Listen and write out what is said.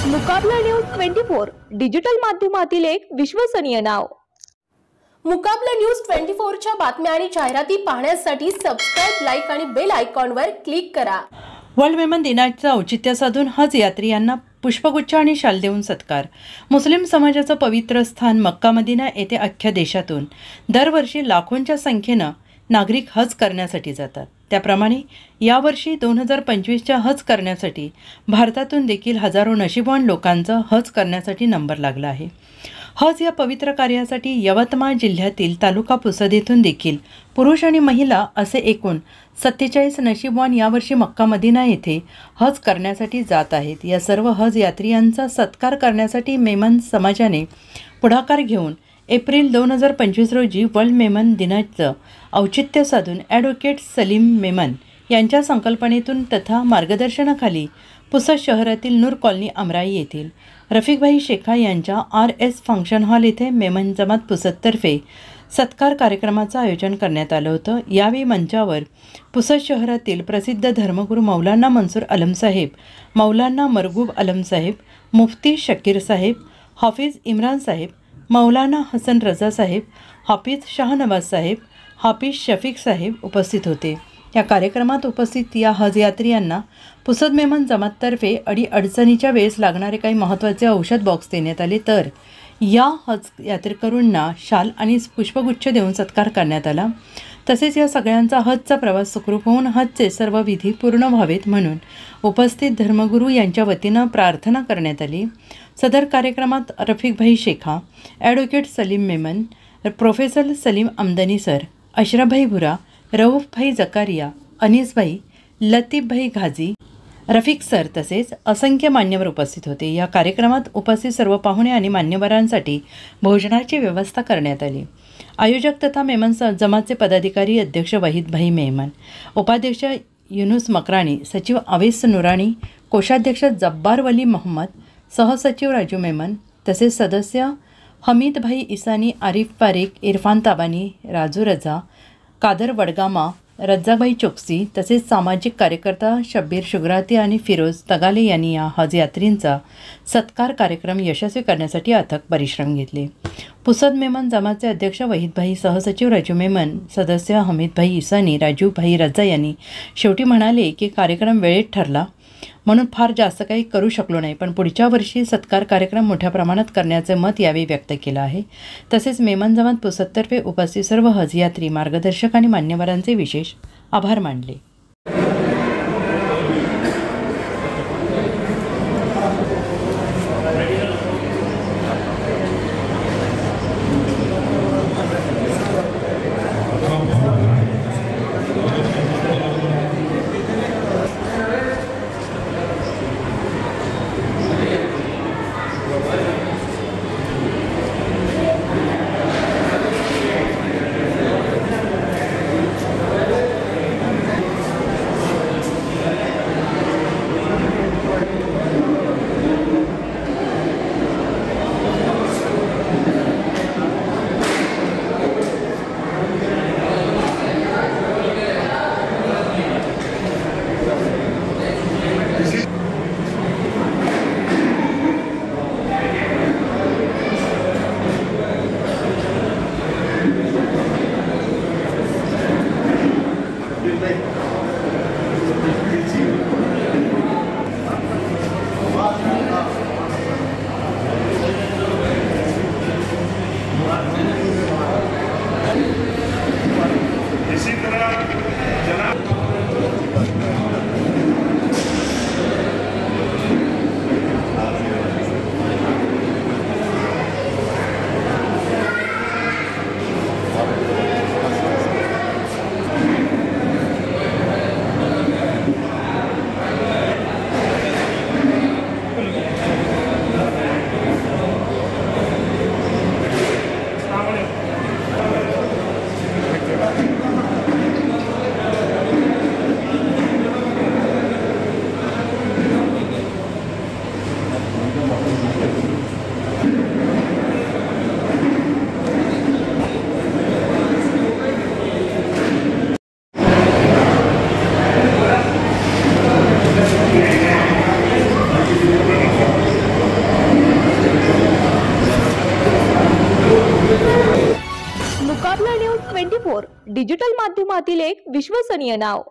मुकाबला news 24 digital माध्यमातील एक विश्वसनीय नाव। मुकाबला न्यूज 24 च्या बातम्या आणि जाहिराती पाहण्यासाठी सबस्क्राइब, लाईक आणि बेल आयकॉनवर क्लिक करा। वर्ल्ड विमेन दिनाचं औचित्य साधून हज यात्रियांना पुष्पगुच्छ आणि शाल देऊन सत्कार। मुस्लिम समाजाचं पवित्र स्थान मक्का मदिना येथे अख्ख्या देशातून दरवर्षी लाखोंच्या संख्येनं नागरिक हज करण्यासाठी जातात। त्याप्रमाणे यावर्षी 2025च्या हज करण्यासाठी भारतातून देखील हजारो नशीबवान लोकांचा हज करण्यासाठी नंबर लागला आहे। हज या पवित्र कार्यासाठी यवतमाळ जिल्ह्यातील तालुका पुसद येथून देखील पुरुष आणि महिला असे एकूण 47 नशीबवान यावर्षी मक्का मदिना येथे हज करण्यासाठी जात आहेत। या सर्व हज यात्रियांचा सत्कार करण्यासाठी मेमन समाजाने पुढाकार घेऊन एप्रिल 2025 रोजी वर्ल्ड मेमन दिनाचं औचित्य साधून ॲडव्होकेट सलीम मेमन यांच्या संकल्पनेतून तथा मार्गदर्शनाखाली पुसद शहरातील नूर कॉलनी अमराई येथील रफिकभाई शेखा यांच्या RS फंक्शन हॉल येथे मेमन जमात पुसदतर्फे सत्कार कार्यक्रमाचं आयोजन करण्यात आलं होतं। यावेळी मंचावर पुसद शहरातील प्रसिद्ध धर्मगुरू मौलाना मंसूर आलम साहेब, मौलाना मरगूब आलम साहेब, मुफ्ती शकीर साहेब, हाफिज इम्रान साहेब, मौलाना हसन रजा साहेब, हाफिज शाहनवाज साहेब, हाफिज शफीक साहेब उपस्थित होते। या कार्यक्रमात उपस्थित या हज यात्रियांना पुसद मेमन जमाततर्फे अडचणीच्या वेळेस लागणारे काही महत्त्वाचे औषध बॉक्स देण्यात आले, तर या हज यात्रेकरूंना शाल आणि पुष्पगुच्छ देऊन सत्कार करण्यात आला। तसेच या सगळ्यांचा हजचा प्रवास सुखरूप होऊन हजचे सर्व विधी पूर्ण व्हावेत म्हणून उपस्थित धर्मगुरू यांच्या वतीनं प्रार्थना करण्यात आली। सदर कार्यक्रमात रफिकभाई शेखा, ॲडव्होकेट सलीम मेमन, प्रोफेसर सलीम अमदनी सर, अशरफभाई भुरा, रऊफभाई जकारिया, अनीसभाई, लतीफभाई घाजी, रफिक सर तसेच असंख्य मान्यवर उपस्थित होते। या कार्यक्रमात उपस्थित सर्व पाहुणे आणि मान्यवरांसाठी भोजनाची व्यवस्था करण्यात आली। आयोजक तथा मेमन जमातचे पदाधिकारी अध्यक्ष वहीदभाई मेमन, उपाध्यक्ष युनुस मकराणी, सचिव अवेस नुराणी, कोषाध्यक्ष जब्बार वली मोहम्मद, सहसचिव राजू मेमन तसेच सदस्य हमीदभाई इसानी, आरिफ पारेख, इरफान ताबानी, राजू रजा, कादर वडगामा, रज्जाबाई चोक्सी तसेच सामाजिक कार्यकर्ता शब्बीर शुगराती आणि फिरोज तगाले यांनी या हज यात्रींचा सत्कार कार्यक्रम यशस्वी करण्यासाठी अथक परिश्रम घेतले। पुसद मेमन जमातचे अध्यक्ष वहीदभाई, सहसचिव राजू मेमन, सदस्य हमीदभाई इसानी, राजूभाई रजा यांनी शेवटी म्हणाले की कार्यक्रम वेळेत ठरला म्हणून फार जास्त काही करू शकलो नाही, पण पुढच्या वर्षी सत्कार कार्यक्रम मोठ्या प्रमाणात करण्याचे मत यावेळी व्यक्त केलं आहे। तसेच मेमन जमात पुसदतर्फे उपस्थित सर्व हज यात्री, मार्गदर्शक आणि मान्यवरांचे विशेष आभार मानले। मुकाबला न्यूज 24 डिजिटल माध्यमातील एक विश्वसनीय नाव.